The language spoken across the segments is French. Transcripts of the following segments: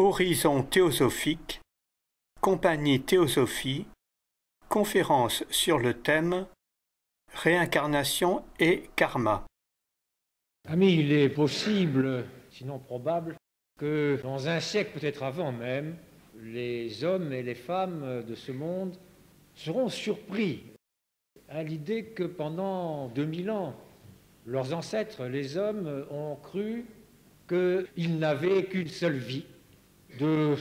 Horizon théosophique, Compagnie Théosophie, conférence sur le thème Réincarnation et Karma. Amis, il est possible, sinon probable, que dans un siècle, peut-être avant même, les hommes et les femmes de ce monde seront surpris à l'idée que pendant 2000 ans, leurs ancêtres, les hommes, ont cru qu'ils n'avaient qu'une seule vie, de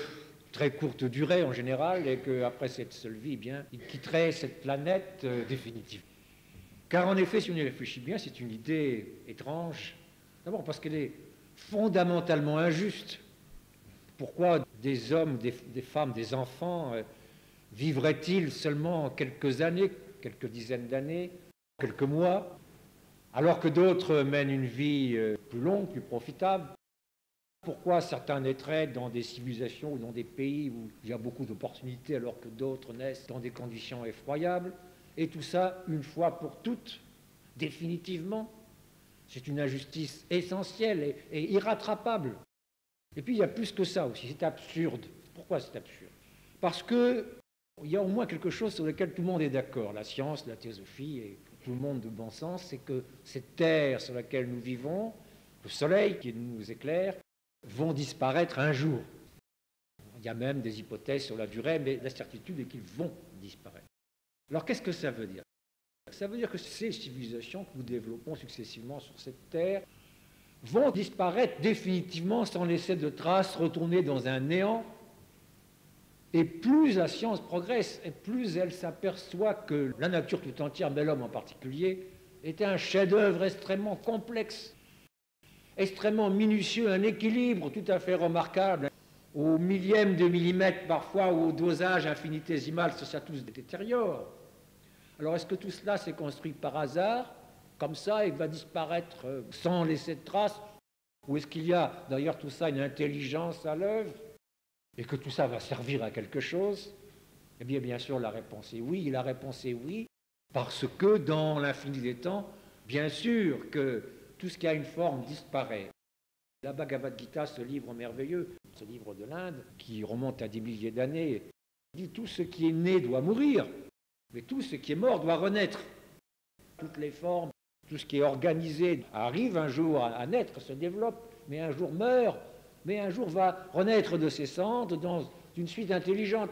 très courte durée en général, et qu'après cette seule vie, eh bien, ils quitteraient cette planète définitivement. Car en effet, si on y réfléchit bien, c'est une idée étrange. D'abord parce qu'elle est fondamentalement injuste. Pourquoi des hommes, des femmes, des enfants vivraient-ils seulement quelques années, quelques dizaines d'années, quelques mois, alors que d'autres mènent une vie plus longue, plus profitable? Pourquoi certains naîtraient dans des civilisations ou dans des pays où il y a beaucoup d'opportunités alors que d'autres naissent dans des conditions effroyables? Et tout ça, une fois pour toutes, définitivement. C'est une injustice essentielle et irrattrapable. Et puis il y a plus que ça aussi, c'est absurde. Pourquoi c'est absurde? Parce qu'il y a au moins quelque chose sur lequel tout le monde est d'accord, la science, la théosophie et tout le monde de bon sens, c'est que cette terre sur laquelle nous vivons, le soleil qui nous éclaire, vont disparaître un jour. Il y a même des hypothèses sur la durée, mais la certitude est qu'ils vont disparaître. Alors qu'est-ce que ça veut dire? Ça veut dire que ces civilisations que nous développons successivement sur cette terre vont disparaître définitivement sans laisser de traces, retourner dans un néant. Et plus la science progresse, et plus elle s'aperçoit que la nature tout entière, mais l'homme en particulier, est un chef-d'œuvre extrêmement complexe, extrêmement minutieux, un équilibre tout à fait remarquable. Au millième de millimètre parfois, ou au dosage infinitésimal, ça tous détériore. Alors est-ce que tout cela s'est construit par hasard, comme ça, et va disparaître sans laisser de traces? Ou est-ce qu'il y a d'ailleurs tout ça une intelligence à l'œuvre, et que tout ça va servir à quelque chose? Eh bien, bien sûr, la réponse est oui. Et la réponse est oui, parce que dans l'infini des temps, bien sûr que tout ce qui a une forme disparaît. La Bhagavad Gita, ce livre merveilleux, ce livre de l'Inde, qui remonte à des milliers d'années, dit tout ce qui est né doit mourir, mais tout ce qui est mort doit renaître. Toutes les formes, tout ce qui est organisé arrive un jour à naître, se développe, mais un jour meurt, mais un jour va renaître de ses cendres dans une suite intelligente.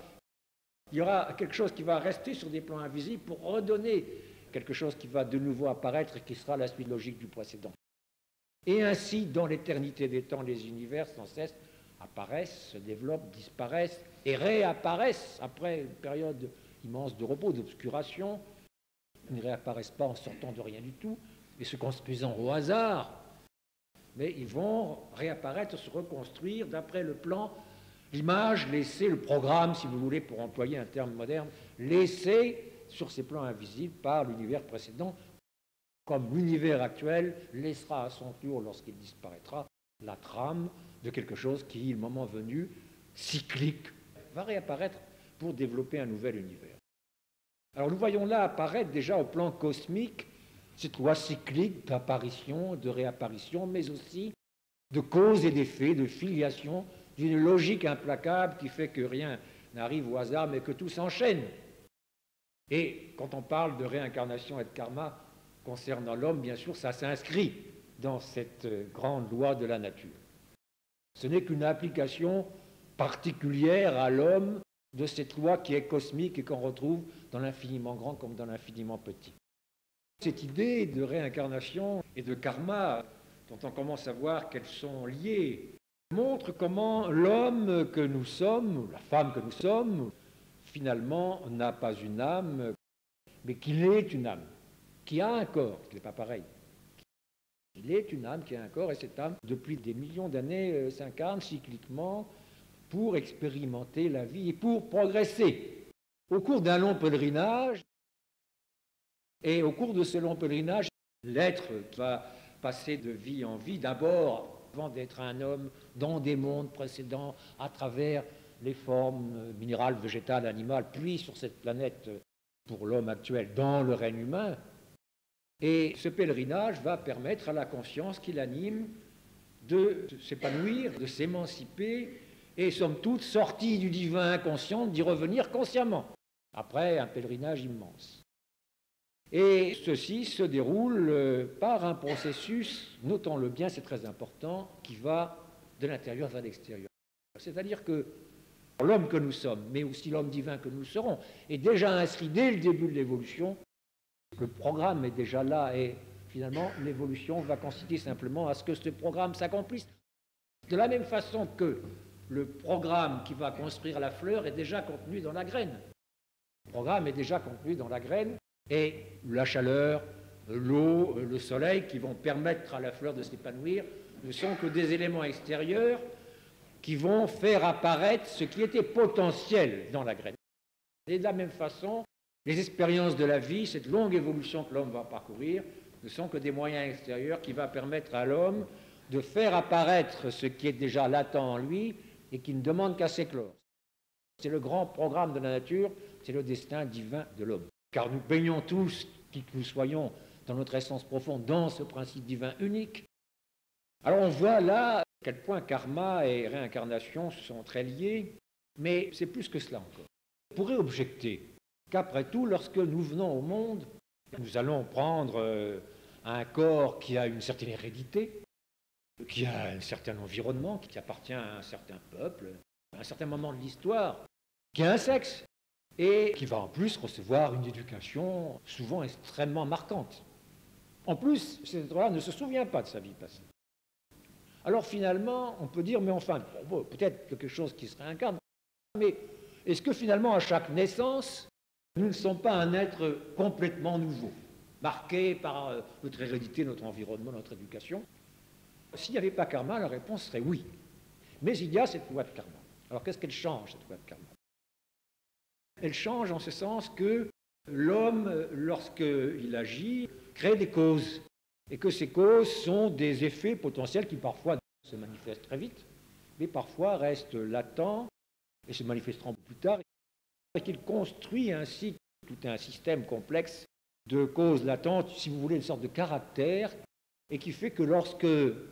Il y aura quelque chose qui va rester sur des plans invisibles pour redonner quelque chose qui va de nouveau apparaître et qui sera la suite logique du précédent. Et ainsi, dans l'éternité des temps, les univers sans cesse apparaissent, se développent, disparaissent et réapparaissent après une période immense de repos, d'obscuration. Ils ne réapparaissent pas en sortant de rien du tout et se construisant au hasard, mais ils vont réapparaître, se reconstruire d'après le plan, l'image laissée, le programme, si vous voulez, pour employer un terme moderne, laissé sur ces plans invisibles par l'univers précédent, comme l'univers actuel laissera à son tour, lorsqu'il disparaîtra, la trame de quelque chose qui, le moment venu, cyclique, va réapparaître pour développer un nouvel univers. Alors nous voyons là apparaître déjà au plan cosmique cette loi cyclique d'apparition, de réapparition, mais aussi de cause et d'effet, de filiation, d'une logique implacable qui fait que rien n'arrive au hasard, mais que tout s'enchaîne. Et quand on parle de réincarnation et de karma concernant l'homme, bien sûr, ça s'inscrit dans cette grande loi de la nature. Ce n'est qu'une application particulière à l'homme de cette loi qui est cosmique et qu'on retrouve dans l'infiniment grand comme dans l'infiniment petit. Cette idée de réincarnation et de karma, dont on commence à voir qu'elles sont liées, montre comment l'homme que nous sommes, la femme que nous sommes, finalement n'a pas une âme, mais qu'il est une âme, qui a un corps, qui n'est pas pareil. Il est une âme qui a un corps, et cette âme, depuis des millions d'années, s'incarne cycliquement pour expérimenter la vie et pour progresser. Au cours d'un long pèlerinage, et au cours de ce long pèlerinage, l'être va passer de vie en vie, d'abord, avant d'être un homme, dans des mondes précédents, à travers les formes minérales, végétales, animales, puis sur cette planète, pour l'homme actuel, dans le règne humain. Et ce pèlerinage va permettre à la conscience qui l'anime de s'épanouir, de s'émanciper et somme toute sortis du divin inconscient, d'y revenir consciemment, après un pèlerinage immense. Et ceci se déroule par un processus, notons-le bien, c'est très important, qui va de l'intérieur vers l'extérieur. C'est-à-dire que l'homme que nous sommes, mais aussi l'homme divin que nous serons, est déjà inscrit dès le début de l'évolution. Le programme est déjà là et finalement l'évolution va consister simplement à ce que ce programme s'accomplisse. De la même façon que le programme qui va construire la fleur est déjà contenu dans la graine. Le programme est déjà contenu dans la graine et la chaleur, l'eau, le soleil qui vont permettre à la fleur de s'épanouir ne sont que des éléments extérieurs qui vont faire apparaître ce qui était potentiel dans la graine. Et de la même façon, les expériences de la vie, cette longue évolution que l'homme va parcourir, ne sont que des moyens extérieurs qui vont permettre à l'homme de faire apparaître ce qui est déjà latent en lui et qui ne demande qu'à s'éclore. C'est le grand programme de la nature, c'est le destin divin de l'homme. Car nous baignons tous, qui que nous soyons, dans notre essence profonde, dans ce principe divin unique. Alors on voit là à quel point karma et réincarnation sont très liés, mais c'est plus que cela encore. On pourrait objecter qu'après tout, lorsque nous venons au monde, nous allons prendre un corps qui a une certaine hérédité, qui a un certain environnement, qui appartient à un certain peuple, à un certain moment de l'histoire, qui a un sexe, et qui va en plus recevoir une éducation souvent extrêmement marquante. En plus, cet être-là ne se souvient pas de sa vie passée. Alors finalement, on peut dire, mais enfin, bon, peut-être quelque chose qui se réincarne, mais est-ce que finalement, à chaque naissance, nous ne sommes pas un être complètement nouveau, marqué par notre hérédité, notre environnement, notre éducation? S'il n'y avait pas karma, la réponse serait oui. Mais il y a cette loi de karma. Alors qu'est-ce qu'elle change, cette loi de karma? Elle change en ce sens que l'homme, lorsqu'il agit, crée des causes. Et que ces causes sont des effets potentiels qui parfois se manifestent très vite, mais parfois restent latents et se manifesteront plus tard. Et qu'il construit ainsi tout un système complexe de causes latentes, si vous voulez, une sorte de caractère, et qui fait que lorsque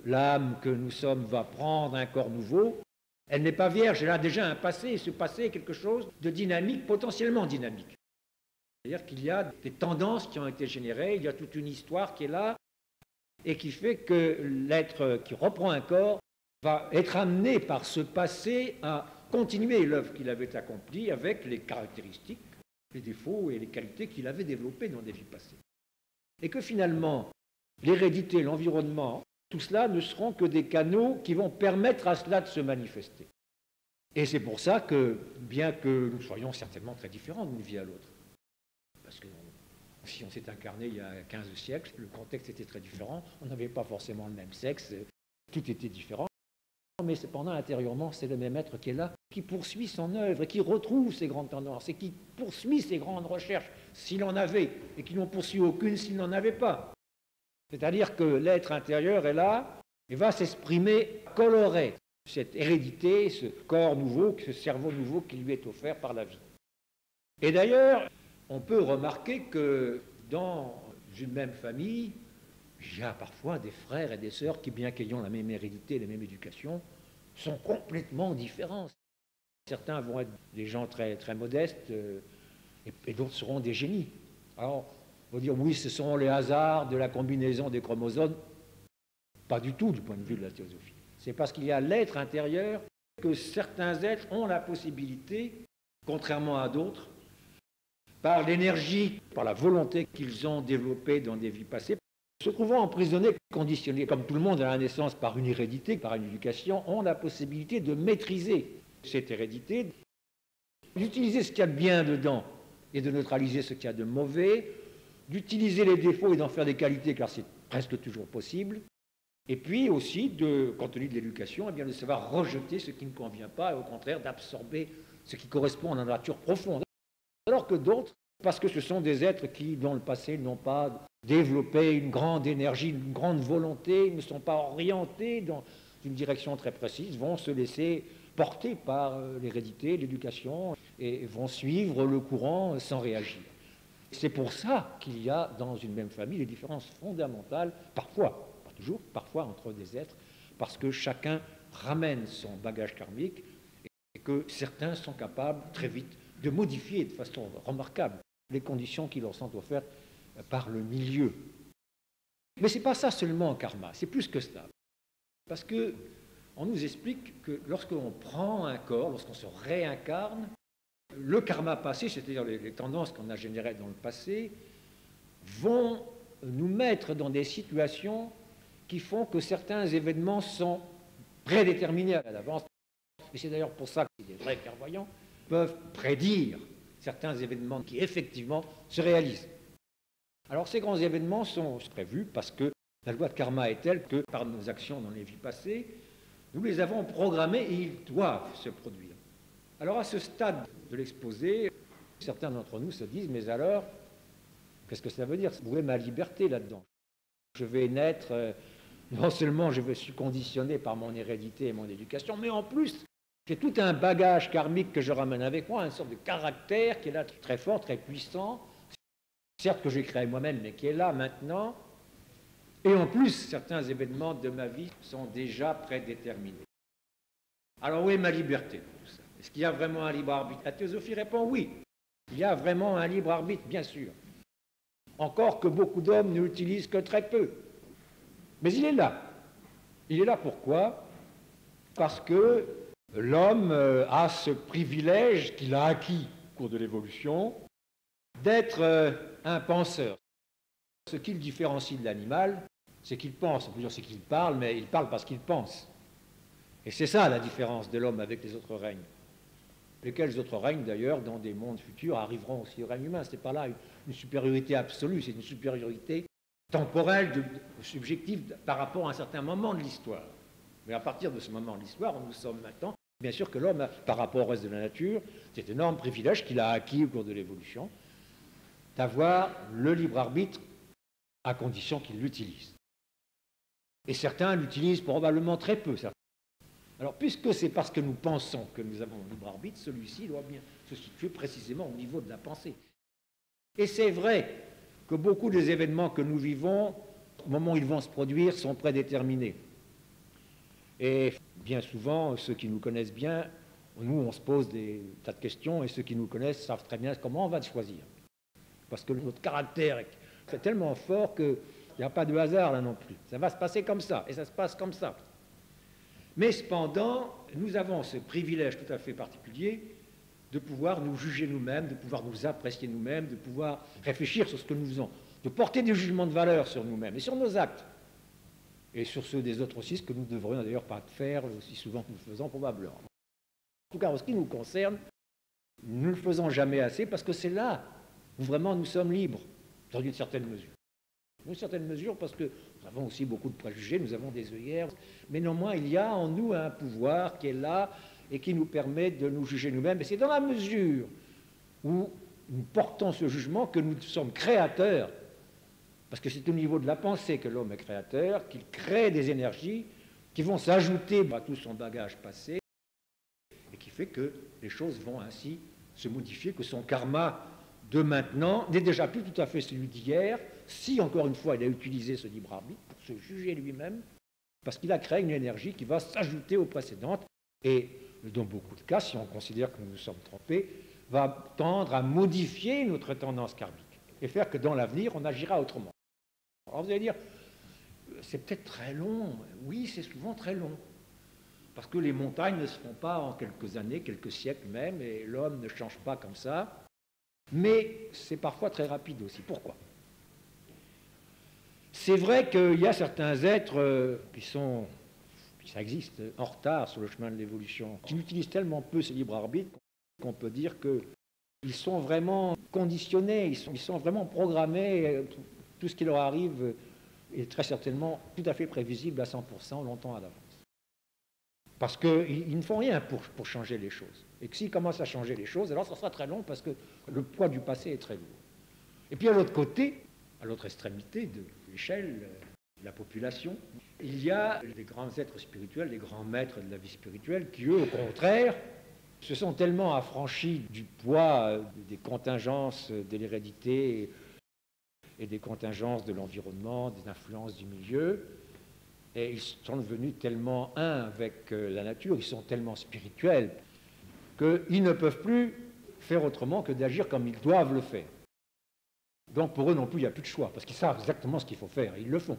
l'âme que nous sommes va prendre un corps nouveau, elle n'est pas vierge, elle a déjà un passé, et ce passé est quelque chose de dynamique, potentiellement dynamique. C'est-à-dire qu'il y a des tendances qui ont été générées, il y a toute une histoire qui est là, et qui fait que l'être qui reprend un corps va être amené par ce passé à continuer l'œuvre qu'il avait accomplie avec les caractéristiques, les défauts et les qualités qu'il avait développées dans des vies passées. Et que finalement, l'hérédité, l'environnement, tout cela ne seront que des canaux qui vont permettre à cela de se manifester. Et c'est pour ça que, bien que nous soyons certainement très différents d'une vie à l'autre, parce que si on s'est incarné il y a 15 siècles, le contexte était très différent, on n'avait pas forcément le même sexe, tout était différent. Mais cependant, intérieurement, c'est le même être qui est là, qui poursuit son œuvre et qui retrouve ses grandes tendances et qui poursuit ses grandes recherches, s'il en avait, et qui n'en poursuit aucune s'il n'en avait pas. C'est-à-dire que l'être intérieur est là et va s'exprimer, colorer cette hérédité, ce corps nouveau, ce cerveau nouveau qui lui est offert par la vie. Et d'ailleurs, on peut remarquer que dans une même famille, il y a parfois des frères et des sœurs qui, bien qu'ayant la même hérédité, la même éducation, sont complètement différents. Certains vont être des gens très, très modestes et d'autres seront des génies. Alors, on va dire, oui, ce sont les hasards de la combinaison des chromosomes. Pas du tout du point de vue de la théosophie. C'est parce qu'il y a l'être intérieur que certains êtres ont la possibilité, contrairement à d'autres, par l'énergie, par la volonté qu'ils ont développée dans des vies passées, se trouvant emprisonnés, conditionnés, comme tout le monde à la naissance par une hérédité, par une éducation, ont la possibilité de maîtriser cette hérédité, d'utiliser ce qu'il y a de bien dedans et de neutraliser ce qu'il y a de mauvais, d'utiliser les défauts et d'en faire des qualités, car c'est presque toujours possible, et puis aussi, compte tenu de l'éducation, eh bien, de savoir rejeter ce qui ne convient pas, et au contraire d'absorber ce qui correspond à la nature profonde. Alors que d'autres, parce que ce sont des êtres qui, dans le passé, n'ont pas développé une grande énergie, une grande volonté, ne sont pas orientés dans une direction très précise, vont se laisser porter par l'hérédité, l'éducation, et vont suivre le courant sans réagir. C'est pour ça qu'il y a dans une même famille des différences fondamentales, parfois, pas toujours, parfois entre des êtres, parce que chacun ramène son bagage karmique, que certains sont capables très vite de modifier de façon remarquable les conditions qui leur sont offertes par le milieu. Mais ce n'est pas ça seulement en karma, c'est plus que cela. Parce qu'on nous explique que lorsqu'on prend un corps, lorsqu'on se réincarne, le karma passé, c'est-à-dire les tendances qu'on a générées dans le passé, vont nous mettre dans des situations qui font que certains événements sont prédéterminés à l'avance. Et c'est d'ailleurs pour ça que les vrais clairvoyants peuvent prédire certains événements qui effectivement se réalisent. Alors ces grands événements sont prévus parce que la loi de karma est telle que par nos actions dans les vies passées, nous les avons programmés et ils doivent se produire. Alors à ce stade de l'exposé, certains d'entre nous se disent, mais alors, qu'est-ce que ça veut dire? Où est ma liberté là-dedans? Je vais naître, non seulement je suis conditionné par mon hérédité et mon éducation, mais en plus, j'ai tout un bagage karmique que je ramène avec moi, une sorte de caractère qui est là très fort, très puissant, certes que j'ai créé moi-même, mais qui est là maintenant. Et en plus, certains événements de ma vie sont déjà prédéterminés. Alors où est ma liberté dans tout ça? Est-ce qu'il y a vraiment un libre arbitre? La théosophie répond oui. Il y a vraiment un libre arbitre, bien sûr. Encore que beaucoup d'hommes ne l'utilisent que très peu. Mais il est là. Il est là pourquoi? Parce que l'homme a ce privilège qu'il a acquis au cours de l'évolution d'être un penseur. Ce qui le différencie de l'animal, c'est qu'il pense. On peut dire c'est qu'il parle, mais il parle parce qu'il pense. Et c'est ça la différence de l'homme avec les autres règnes. Lesquels autres règnes, d'ailleurs, dans des mondes futurs, arriveront aussi au règne humain. Ce n'est pas là une supériorité absolue, c'est une supériorité temporelle, subjective, par rapport à un certain moment de l'histoire. Mais à partir de ce moment de l'histoire, où nous sommes maintenant, bien sûr que l'homme, par rapport au reste de la nature, cet énorme privilège qu'il a acquis au cours de l'évolution, d'avoir le libre arbitre à condition qu'il l'utilise. Et certains l'utilisent probablement très peu. Alors, puisque c'est parce que nous pensons que nous avons le libre arbitre, celui-ci doit bien se situer précisément au niveau de la pensée. Et c'est vrai que beaucoup des événements que nous vivons, au moment où ils vont se produire, sont prédéterminés. Et bien souvent, ceux qui nous connaissent bien, nous, on se pose des tas de questions, et ceux qui nous connaissent savent très bien comment on va choisir. Parce que notre caractère est tellement fort qu'il n'y a pas de hasard là non plus. Ça va se passer comme ça, et ça se passe comme ça. Mais cependant, nous avons ce privilège tout à fait particulier de pouvoir nous juger nous-mêmes, de pouvoir nous apprécier nous-mêmes, de pouvoir réfléchir sur ce que nous faisons, de porter des jugements de valeur sur nous-mêmes et sur nos actes, et sur ceux des autres aussi, ce que nous ne devrions d'ailleurs pas faire aussi souvent que nous le faisons probablement. En tout cas, en ce qui nous concerne, nous ne le faisons jamais assez parce que c'est là où vraiment nous sommes libres, dans une certaine mesure. Dans une certaine mesure parce que nous avons aussi beaucoup de préjugés, nous avons des œillères, mais néanmoins il y a en nous un pouvoir qui est là et qui nous permet de nous juger nous-mêmes. Et c'est dans la mesure où nous portons ce jugement que nous sommes créateurs, parce que c'est au niveau de la pensée que l'homme est créateur, qu'il crée des énergies qui vont s'ajouter à tout son bagage passé et qui fait que les choses vont ainsi se modifier, que son karma de maintenant n'est déjà plus tout à fait celui d'hier, si encore une fois il a utilisé ce libre arbitre pour se juger lui-même, parce qu'il a créé une énergie qui va s'ajouter aux précédentes et dans beaucoup de cas, si on considère que nous nous sommes trompés, va tendre à modifier notre tendance karmique et faire que dans l'avenir on agira autrement. Alors vous allez dire, c'est peut-être très long. Oui, c'est souvent très long, parce que les montagnes ne se font pas en quelques années, quelques siècles même, et l'homme ne change pas comme ça. Mais c'est parfois très rapide aussi. Pourquoi? C'est vrai qu'il y a certains êtres ça existe, en retard sur le chemin de l'évolution, qui n'utilisent tellement peu ce libre arbitre qu'on peut dire qu'ils sont vraiment conditionnés, ils sont vraiment programmés, tout ce qui leur arrive est très certainement tout à fait prévisible à 100% longtemps à l'avance. Parce qu'ils ne font rien pour changer les choses. Et que s'ils commencent à changer les choses, alors ça sera très long parce que le poids du passé est très lourd. Et puis à l'autre côté, à l'autre extrémité de l'échelle de la population, il y a les grands êtres spirituels, les grands maîtres de la vie spirituelle qui, eux, au contraire, se sont tellement affranchis du poids des contingences de l'hérédité et des contingences de l'environnement, des influences du milieu, et ils sont devenus tellement un avec la nature, ils sont tellement spirituels qu'ils ne peuvent plus faire autrement que d'agir comme ils doivent le faire. Donc pour eux non plus, il n'y a plus de choix, parce qu'ils savent exactement ce qu'il faut faire, et ils le font.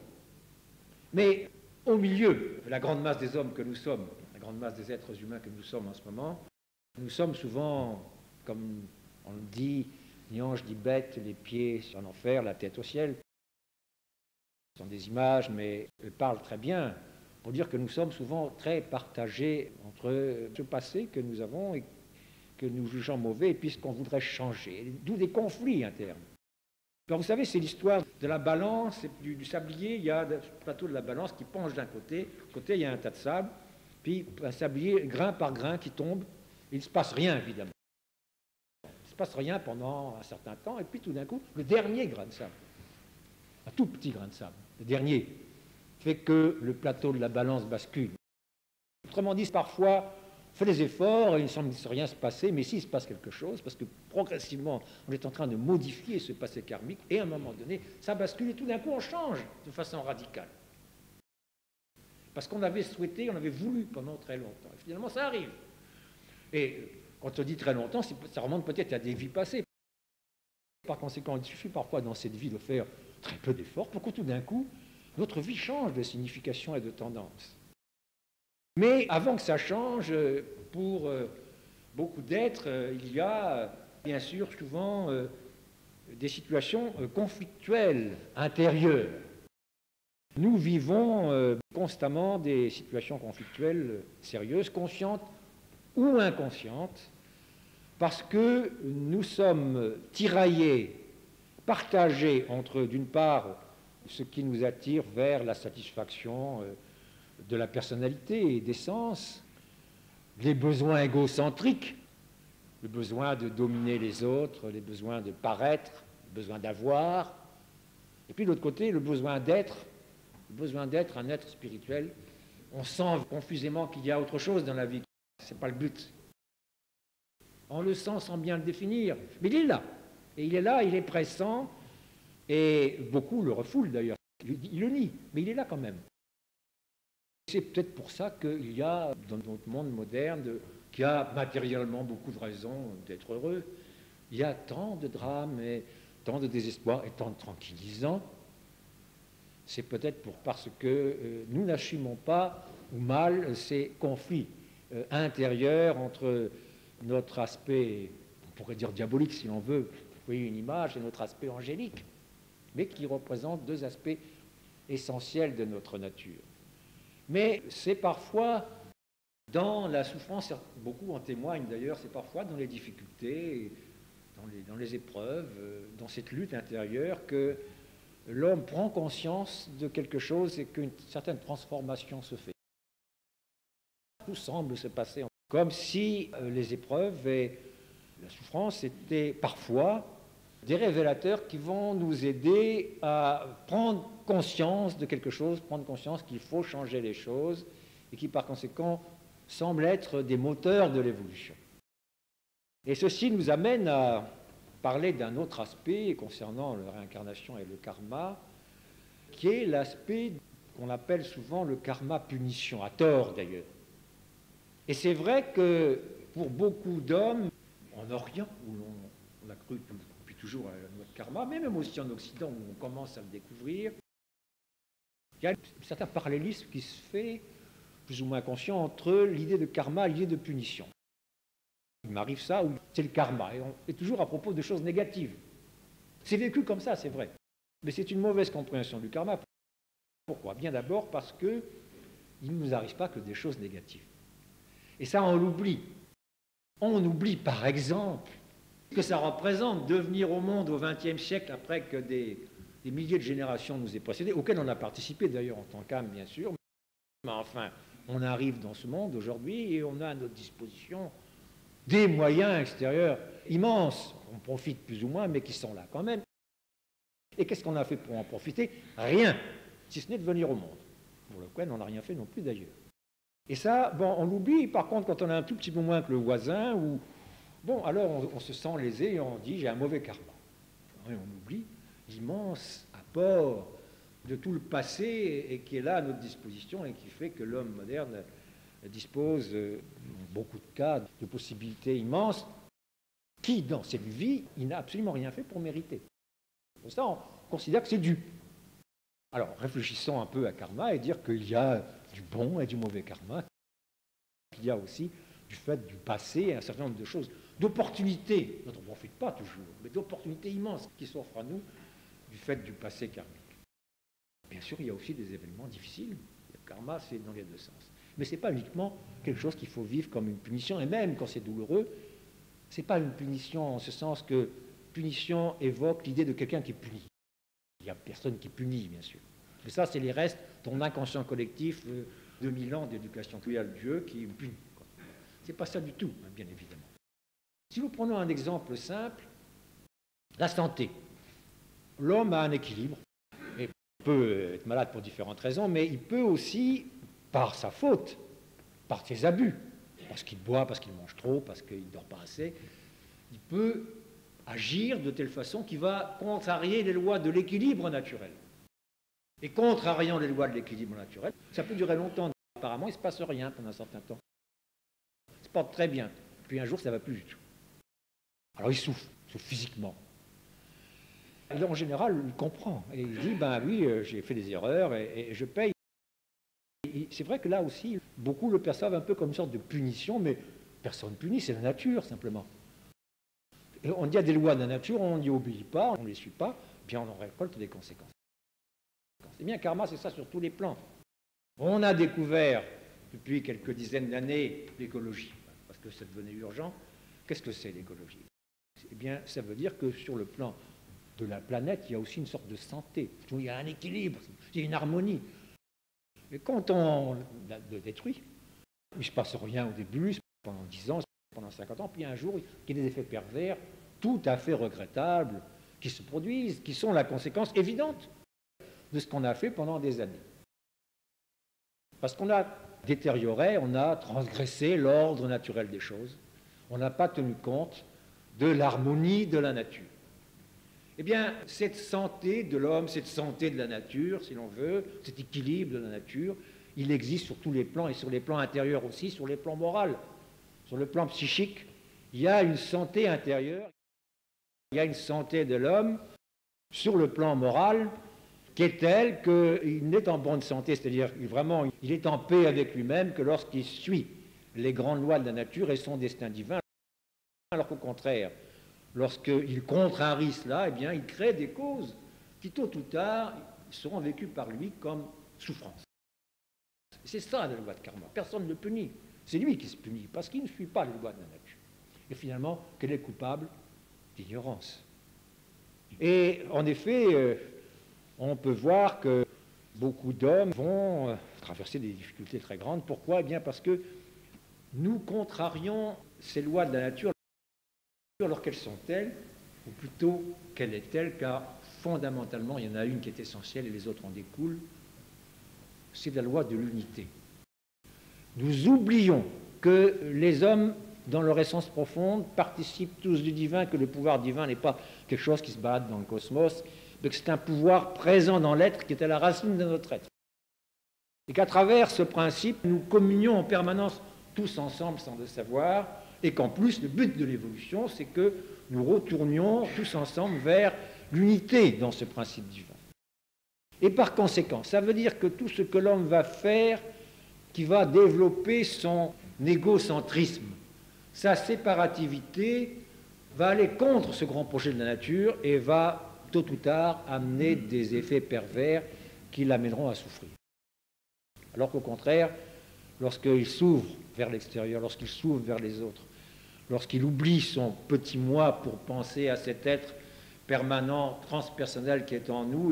Mais au milieu de la grande masse des hommes que nous sommes, la grande masse des êtres humains que nous sommes en ce moment, nous sommes souvent, comme on le dit, ni ange ni bête, les pieds en enfer, la tête au ciel. Ce sont des images, mais elles parlent très bien pour dire que nous sommes souvent très partagés entre ce passé que nous avons et que nous jugeons mauvais et puis ce qu'on voudrait changer, d'où des conflits internes. Alors vous savez, c'est l'histoire de la balance et du sablier. Il y a le plateau de la balance qui penche d'un côté, il y a un tas de sable, puis un sablier grain par grain qui tombe, il ne se passe rien évidemment. Il ne se passe rien pendant un certain temps, et puis tout d'un coup, le dernier grain de sable, un tout petit grain de sable, le dernier, fait que le plateau de la balance bascule. Autrement dit, parfois, on fait des efforts et il ne semble rien se passer, mais s'il se passe quelque chose, parce que progressivement, on est en train de modifier ce passé karmique, et à un moment donné, ça bascule et tout d'un coup, on change de façon radicale. Parce qu'on avait souhaité, on avait voulu pendant très longtemps. Et finalement, ça arrive. Et quand on dit très longtemps, ça remonte peut-être à des vies passées. Par conséquent, il suffit parfois dans cette vie de faire très peu d'efforts pour que tout d'un coup, notre vie change de signification et de tendance. Mais avant que ça change, pour beaucoup d'êtres, il y a bien sûr souvent des situations conflictuelles intérieures. Nous vivons constamment des situations conflictuelles sérieuses, conscientes ou inconscientes, parce que nous sommes tiraillés, partagés entre, d'une part, ce qui nous attire vers la satisfaction de la personnalité et des sens, les besoins égocentriques, le besoin de dominer les autres, les besoins de paraître, le besoin d'avoir, et puis de l'autre côté, le besoin d'être un être spirituel. On sent confusément qu'il y a autre chose dans la vie, ce n'est pas le but. On le sent sans bien le définir, mais il est là, et il est là, il est pressant, et beaucoup le refoulent d'ailleurs, il le nie, mais il est là quand même. C'est peut-être pour ça qu'il y a, dans notre monde moderne, qui a matériellement beaucoup de raisons d'être heureux, il y a tant de drames, et tant de désespoir et tant de tranquillisants. C'est peut-être parce que nous n'assumons pas ou mal ces conflits intérieurs entre notre aspect, on pourrait dire diabolique si l'on veut, vous voyez une image, et notre aspect angélique, mais qui représentent deux aspects essentiels de notre nature. Mais c'est parfois dans la souffrance, beaucoup en témoignent d'ailleurs, c'est parfois dans les difficultés, dans les épreuves, dans cette lutte intérieure que l'homme prend conscience de quelque chose et qu'une certaine transformation se fait. Tout semble se passer comme si les épreuves et la souffrance étaient parfois des révélateurs qui vont nous aider à prendre conscience de quelque chose, prendre conscience qu'il faut changer les choses et qui par conséquent semblent être des moteurs de l'évolution. Et ceci nous amène à parler d'un autre aspect concernant la réincarnation et le karma, qui est l'aspect qu'on appelle souvent le karma punition, à tort d'ailleurs. Et c'est vrai que pour beaucoup d'hommes, en Orient, où on a cru depuis toujours à notre karma, mais même aussi en Occident, où on commence à le découvrir, il y a un certain parallélisme qui se fait, plus ou moins conscient, entre l'idée de karma et l'idée de punition. Il m'arrive ça, ou c'est le karma, et on est toujours à propos de choses négatives. C'est vécu comme ça, c'est vrai. Mais c'est une mauvaise compréhension du karma. Pourquoi? Bien d'abord parce qu'il ne nous arrive pas que des choses négatives. Et ça, on l'oublie. On oublie, par exemple, que ça représente de venir au monde au XXe siècle après que des milliers de générations nous aient précédés, auxquelles on a participé d'ailleurs en tant qu'âme, bien sûr. Mais enfin, on arrive dans ce monde aujourd'hui et on a à notre disposition des moyens extérieurs immenses. On profite plus ou moins, mais qui sont là quand même. Et qu'est-ce qu'on a fait pour en profiter? Rien, si ce n'est de venir au monde. Pour lequel on n'a rien fait non plus d'ailleurs. Et ça, bon, on l'oublie par contre quand on a un tout petit peu moins que le voisin, ou bon, alors on se sent lésé et on dit j'ai un mauvais karma. Et on oublie l'immense apport de tout le passé et qui est là à notre disposition et qui fait que l'homme moderne dispose, dans beaucoup de cas, de possibilités immenses, qui, dans cette vie, il n'a absolument rien fait pour mériter. Pour ça, on considère que c'est dû. Alors, réfléchissons un peu à karma et dire qu'il y a du bon et du mauvais karma. Il y a aussi, du fait du passé, un certain nombre de choses, d'opportunités, dont on ne profite pas toujours, mais d'opportunités immenses qui s'offrent à nous du fait du passé karmique. Bien sûr, il y a aussi des événements difficiles. Le karma, c'est dans les deux sens. Mais ce n'est pas uniquement quelque chose qu'il faut vivre comme une punition, et même quand c'est douloureux, ce n'est pas une punition en ce sens que punition évoque l'idée de quelqu'un qui punit. Il n'y a personne qui punit, bien sûr. Mais ça, c'est les restes de ton inconscient collectif, 2000 ans d'éducation culturelle de Dieu qui punit. Ce n'est pas ça du tout, bien évidemment. Si nous prenons un exemple simple, la santé. L'homme a un équilibre. Il peut être malade pour différentes raisons, mais il peut aussi, par sa faute, par ses abus, parce qu'il boit, parce qu'il mange trop, parce qu'il ne dort pas assez, il peut agir de telle façon qu'il va contrarier les lois de l'équilibre naturel. Et contrariant les lois de l'équilibre naturel, ça peut durer longtemps. Apparemment, il ne se passe rien pendant un certain temps. Il se porte très bien. Puis un jour, ça ne va plus du tout. Alors il souffre physiquement. Et en général, il comprend. Et il dit, ben oui, j'ai fait des erreurs et je paye. C'est vrai que là aussi, beaucoup le perçoivent un peu comme une sorte de punition, mais personne ne punit, c'est la nature, simplement. Et on dit à des lois de la nature, on n'y obéit pas, on ne les suit pas, bien on en récolte des conséquences. C'est bien, karma, c'est ça sur tous les plans. On a découvert, depuis quelques dizaines d'années, l'écologie, parce que ça devenait urgent. Qu'est-ce que c'est l'écologie? Eh bien, ça veut dire que sur le plan de la planète, il y a aussi une sorte de santé. Il y a un équilibre, il y a une harmonie. Et quand on le détruit, il ne se passe rien au début, pendant 10 ans, pendant 50 ans, puis un jour, il y a des effets pervers tout à fait regrettables qui se produisent, qui sont la conséquence évidente de ce qu'on a fait pendant des années. Parce qu'on a détérioré, on a transgressé l'ordre naturel des choses, on n'a pas tenu compte de l'harmonie de la nature. Eh bien, cette santé de l'homme, cette santé de la nature, si l'on veut, cet équilibre de la nature, il existe sur tous les plans, et sur les plans intérieurs aussi, sur les plans moraux. Sur le plan psychique, il y a une santé intérieure, il y a une santé de l'homme sur le plan moral qui est telle qu'il n'est en bonne santé, c'est-à-dire vraiment, il est en paix avec lui-même que lorsqu'il suit les grandes lois de la nature et son destin divin, alors qu'au contraire, lorsqu'il contrarie cela, eh bien, il crée des causes qui, tôt ou tard, seront vécues par lui comme souffrance. C'est ça la loi de karma. Personne ne le punit. C'est lui qui se punit, parce qu'il ne suit pas les lois de la nature. Et finalement, qu'elle est coupable d'ignorance. Et en effet, on peut voir que beaucoup d'hommes vont traverser des difficultés très grandes. Pourquoi? Eh bien, parce que nous contrarions ces lois de la nature alors qu'elles sont telles, ou plutôt qu'elle est telle, car fondamentalement, il y en a une qui est essentielle et les autres en découlent, c'est la loi de l'unité. Nous oublions que les hommes, dans leur essence profonde, participent tous du divin, que le pouvoir divin n'est pas quelque chose qui se balade dans le cosmos, mais que c'est un pouvoir présent dans l'être qui est à la racine de notre être. Et qu'à travers ce principe, nous communions en permanence tous ensemble sans le savoir, et qu'en plus, le but de l'évolution, c'est que nous retournions tous ensemble vers l'unité dans ce principe divin. Et par conséquent, ça veut dire que tout ce que l'homme va faire, qui va développer son égocentrisme, sa séparativité, va aller contre ce grand projet de la nature et va, tôt ou tard, amener des effets pervers qui l'amèneront à souffrir. Alors qu'au contraire, lorsqu'il s'ouvre vers l'extérieur, lorsqu'il s'ouvre vers les autres, lorsqu'il oublie son petit moi pour penser à cet être permanent, transpersonnel qui est en nous,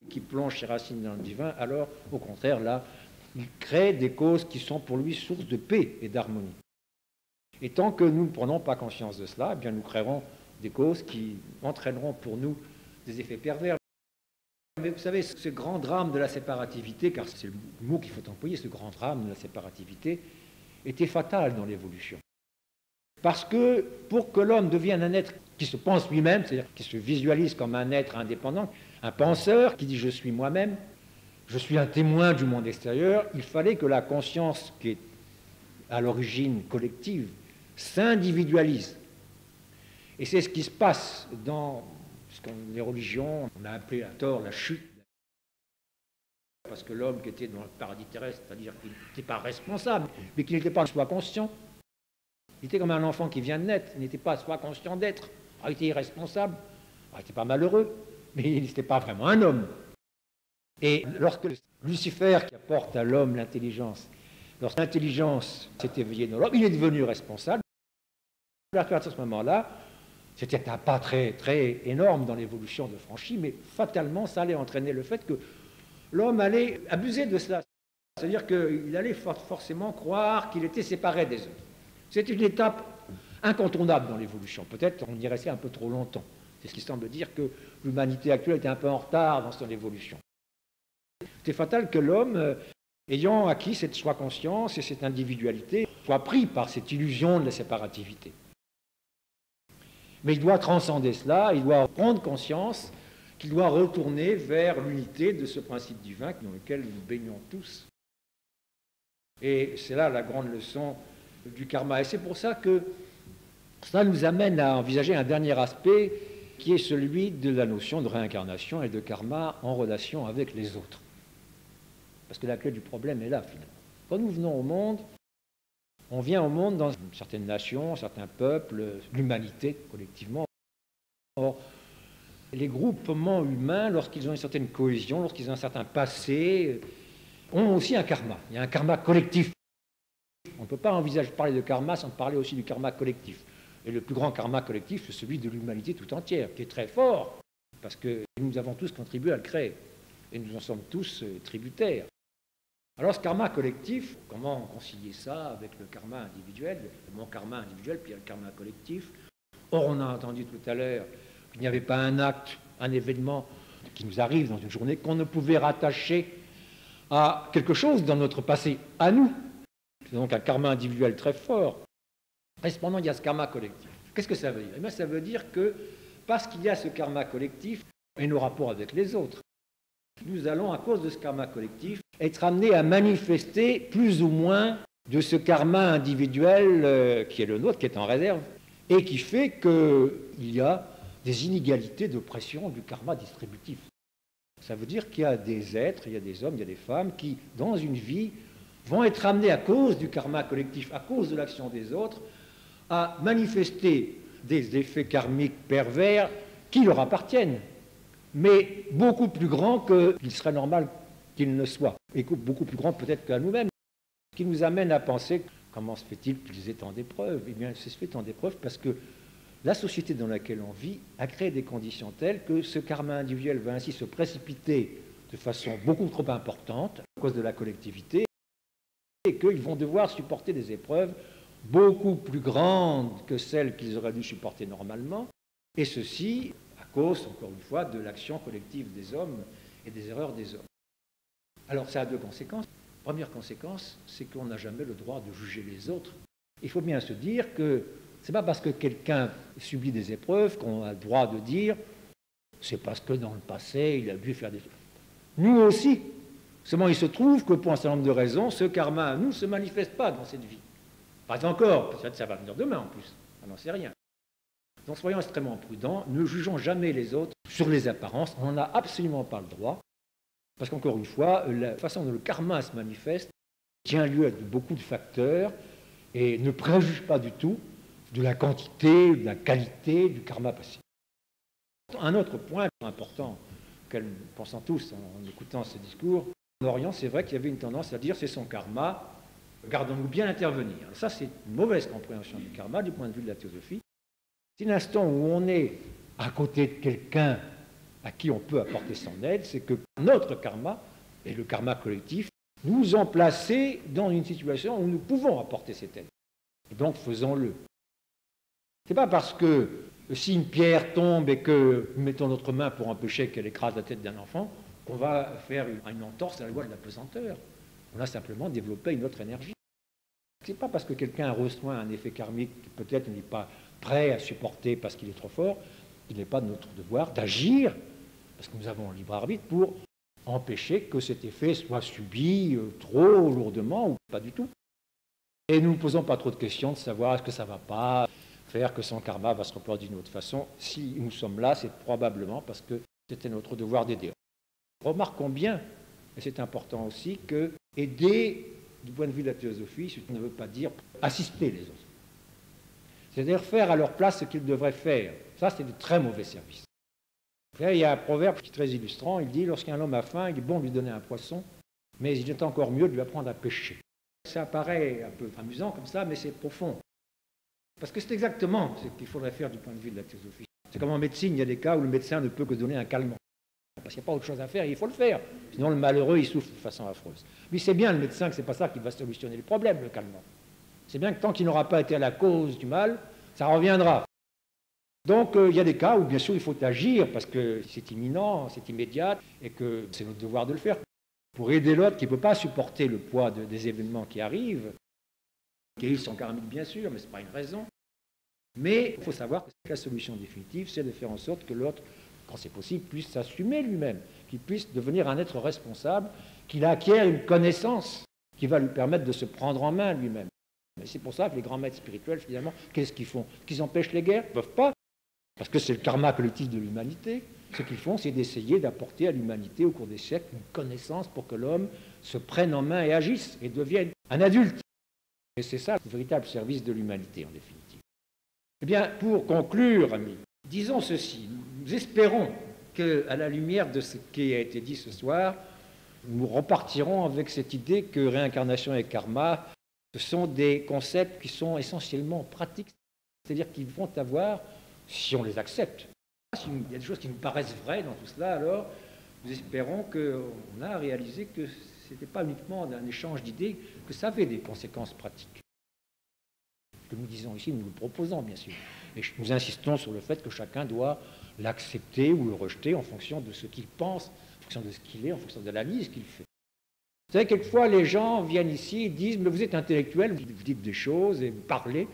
qui plonge ses racines dans le divin, alors, au contraire, là, il crée des causes qui sont pour lui source de paix et d'harmonie. Et tant que nous ne prenons pas conscience de cela, eh bien, nous créerons des causes qui entraîneront pour nous des effets pervers. Mais vous savez, ce grand drame de la séparativité, car c'est le mot qu'il faut employer, ce grand drame de la séparativité, était fatal dans l'évolution. Parce que pour que l'homme devienne un être qui se pense lui-même, c'est-à-dire qui se visualise comme un être indépendant, un penseur qui dit « je suis moi-même », je suis un témoin du monde extérieur, il fallait que la conscience qui est à l'origine collective s'individualise. Et c'est ce qui se passe dans les religions, on a appelé à tort la chute, parce que l'homme qui était dans le paradis terrestre, c'est-à-dire qu'il n'était pas responsable, mais qu'il n'était pas soi conscient. Il était comme un enfant qui vient de naître, il n'était pas soi conscient d'être. Il était irresponsable, il n'était pas malheureux, mais il n'était pas vraiment un homme. Et lorsque Lucifer, qui apporte à l'homme l'intelligence, lorsque l'intelligence s'est éveillée dans l'homme, il est devenu responsable. À partir de ce moment-là, c'était un pas très, très énorme dans l'évolution de franchi, mais fatalement, ça allait entraîner le fait que l'homme allait abuser de cela. C'est-à-dire qu'il allait forcément croire qu'il était séparé des autres. C'est une étape incontournable dans l'évolution. Peut-être on y restait un peu trop longtemps. C'est ce qui semble dire que l'humanité actuelle était un peu en retard dans son évolution. C'est fatal que l'homme, ayant acquis cette soi-conscience et cette individualité, soit pris par cette illusion de la séparativité. Mais il doit transcender cela, il doit prendre conscience qu'il doit retourner vers l'unité de ce principe divin dans lequel nous baignons tous. Et c'est là la grande leçon du karma. Et c'est pour ça que cela nous amène à envisager un dernier aspect qui est celui de la notion de réincarnation et de karma en relation avec les autres. Parce que la clé du problème est là, finalement. Quand nous venons au monde, on vient au monde dans certaines nations, certains peuples, l'humanité collectivement. Or, les groupements humains, lorsqu'ils ont une certaine cohésion, lorsqu'ils ont un certain passé, ont aussi un karma. Il y a un karma collectif. On ne peut pas parler de karma sans parler aussi du karma collectif. Et le plus grand karma collectif, c'est celui de l'humanité tout entière, qui est très fort, parce que nous avons tous contribué à le créer, et nous en sommes tous tributaires. Alors ce karma collectif, comment concilier ça avec le karma individuel, mon karma individuel, puis il y a le karma collectif. Or, on a entendu tout à l'heure qu'il n'y avait pas un acte, un événement qui nous arrive dans une journée qu'on ne pouvait rattacher à quelque chose dans notre passé, à nous. C'est donc un karma individuel très fort. Et cependant, il y a ce karma collectif. Qu'est-ce que ça veut dire? Eh bien, ça veut dire que parce qu'il y a ce karma collectif et nos rapports avec les autres, nous allons, à cause de ce karma collectif, être amenés à manifester plus ou moins de ce karma individuel qui est le nôtre, qui est en réserve, et qui fait qu'il y a des inégalités d'oppression du karma distributif. Ça veut dire qu'il y a des êtres, il y a des hommes, il y a des femmes qui, dans une vie, vont être amenés à cause du karma collectif, à cause de l'action des autres, à manifester des effets karmiques pervers qui leur appartiennent, mais beaucoup plus grands qu'il serait normal qu'ils ne soient, et beaucoup plus grands peut-être qu'à nous-mêmes, qui nous amène à penser comment se fait-il qu'ils aient tant d'épreuves? Eh bien, ça se fait tant d'épreuves parce que la société dans laquelle on vit a créé des conditions telles que ce karma individuel va ainsi se précipiter de façon beaucoup trop importante à cause de la collectivité et qu'ils vont devoir supporter des épreuves beaucoup plus grandes que celles qu'ils auraient dû supporter normalement, et ceci à cause, encore une fois, de l'action collective des hommes et des erreurs des hommes. Alors ça a deux conséquences. Première conséquence, c'est qu'on n'a jamais le droit de juger les autres. Il faut bien se dire que ce n'est pas parce que quelqu'un subit des épreuves qu'on a le droit de dire c'est parce que dans le passé, il a dû faire des choses. Nous aussi. Seulement, il se trouve que pour un certain nombre de raisons, ce karma à nous ne se manifeste pas dans cette vie. Pas encore, peut-être ça va venir demain en plus, on n'en sait rien. Donc soyons extrêmement prudents, ne jugeons jamais les autres sur les apparences, on n'en a absolument pas le droit, parce qu'encore une fois, la façon dont le karma se manifeste tient lieu à beaucoup de facteurs et ne préjuge pas du tout de la quantité, de la qualité du karma passé. Un autre point important auquel nous pensons tous en écoutant ce discours, en Orient, c'est vrai qu'il y avait une tendance à dire c'est son karma, gardons-nous bien intervenir. Ça, c'est une mauvaise compréhension du karma du point de vue de la théosophie. C'est l'instant où on est à côté de quelqu'un à qui on peut apporter son aide, c'est que notre karma, et le karma collectif, nous ont placés dans une situation où nous pouvons apporter cette aide. Et donc, faisons-le. Ce n'est pas parce que si une pierre tombe et que nous mettons notre main pour empêcher qu'elle écrase la tête d'un enfant, qu'on va faire une entorse à la loi de la pesanteur. On a simplement développé une autre énergie. Ce n'est pas parce que quelqu'un reçoit un effet karmique qui peut-être n'est pas prêt à supporter parce qu'il est trop fort, il n'est pas de notre devoir d'agir, parce que nous avons un libre arbitre, pour empêcher que cet effet soit subi trop lourdement ou pas du tout. Et nous ne posons pas trop de questions de savoir est-ce que ça ne va pas faire que son karma va se reproduire d'une autre façon. Si nous sommes là, c'est probablement parce que c'était notre devoir d'aider. Remarquons bien, et c'est important aussi, que aider, du point de vue de la théosophie, ce ne veut pas dire assister les autres. C'est-à-dire faire à leur place ce qu'ils devraient faire. Ça, c'est de très mauvais services. Il y a un proverbe qui est très illustrant, il dit, lorsqu'un homme a faim, il est bon de lui donner un poisson, mais il est encore mieux de lui apprendre à pêcher. Ça paraît un peu amusant comme ça, mais c'est profond. Parce que c'est exactement ce qu'il faudrait faire du point de vue de la théosophie. C'est comme en médecine, il y a des cas où le médecin ne peut que donner un calmant. Parce qu'il n'y a pas autre chose à faire, il faut le faire. Sinon, le malheureux, il souffre de façon affreuse. Mais c'est bien, le médecin, que ce n'est pas ça qui va solutionner le problème, le calmant. C'est bien que tant qu'il n'aura pas été à la cause du mal, ça reviendra. Donc, il y a des cas où, bien sûr, il faut agir parce que c'est imminent, c'est immédiat, et que c'est notre devoir de le faire. Pour aider l'autre qui ne peut pas supporter le poids des événements qui arrivent, guérir son karmique, bien sûr, mais ce n'est pas une raison. Mais il faut savoir que la solution définitive, c'est de faire en sorte que l'autre, quand c'est possible, puisse s'assumer lui-même, qu'il puisse devenir un être responsable, qu'il acquiert une connaissance qui va lui permettre de se prendre en main lui-même. Mais c'est pour ça que les grands maîtres spirituels, finalement, qu'est-ce qu'ils font? Qu'ils empêchent les guerres? Ils ne peuvent pas, parce que c'est le karma collectif de l'humanité. Ce qu'ils font, c'est d'essayer d'apporter à l'humanité, au cours des siècles, une connaissance pour que l'homme se prenne en main et agisse, et devienne un adulte. Et c'est ça le véritable service de l'humanité, en définitive. Eh bien, pour conclure, amis, disons ceci. Nous espérons qu'à la lumière de ce qui a été dit ce soir, nous repartirons avec cette idée que réincarnation et karma, ce sont des concepts qui sont essentiellement pratiques, c'est-à-dire qu'ils vont avoir, si on les accepte, s'il y a des choses qui nous paraissent vraies dans tout cela, alors nous espérons qu'on a réalisé que ce n'était pas uniquement un échange d'idées, que ça avait des conséquences pratiques. Ce que nous disons ici, nous le proposons bien sûr. Et nous insistons sur le fait que chacun doit l'accepter ou le rejeter en fonction de ce qu'il pense, en fonction de ce qu'il est, en fonction de l'analyse qu'il fait. Vous savez, quelquefois les gens viennent ici et disent « mais vous êtes intellectuel, vous dites des choses et vous parlez,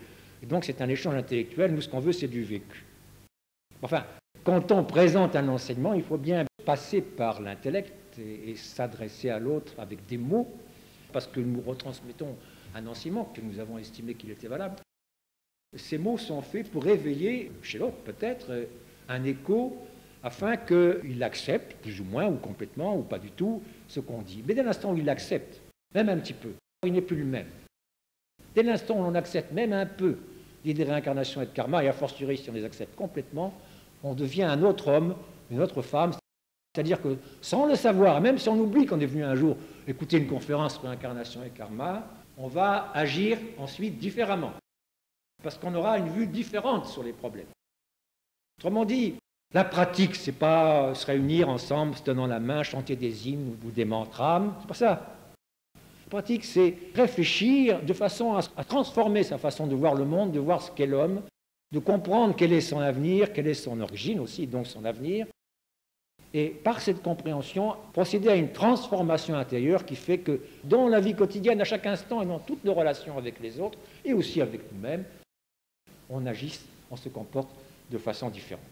et donc c'est un échange intellectuel, nous ce qu'on veut c'est du vécu ». Enfin, quand on présente un enseignement, il faut bien passer par l'intellect et s'adresser à l'autre avec des mots, parce que nous retransmettons un enseignement que nous avons estimé qu'il était valable. Ces mots sont faits pour éveiller, chez l'autre peut-être, un écho, afin qu'il accepte, plus ou moins, ou complètement, ou pas du tout, ce qu'on dit. Mais dès l'instant où il accepte, même un petit peu, il n'est plus le même. Dès l'instant où on accepte même un peu l'idée de réincarnation et de karma, et a fortiori si on les accepte complètement, on devient un autre homme, une autre femme. C'est-à-dire que, sans le savoir, même si on oublie qu'on est venu un jour écouter une conférence sur réincarnation et karma, on va agir ensuite différemment, parce qu'on aura une vue différente sur les problèmes. Autrement dit, la pratique, c'est pas se réunir ensemble, se tenant la main, chanter des hymnes ou des mantras, c'est pas ça. La pratique, c'est réfléchir de façon à transformer sa façon de voir le monde, de voir ce qu'est l'homme, de comprendre quel est son avenir, quelle est son origine aussi, donc son avenir, et par cette compréhension, procéder à une transformation intérieure qui fait que dans la vie quotidienne, à chaque instant et dans toutes nos relations avec les autres, et aussi avec nous-mêmes, on agisse, on se comporte de façon différente.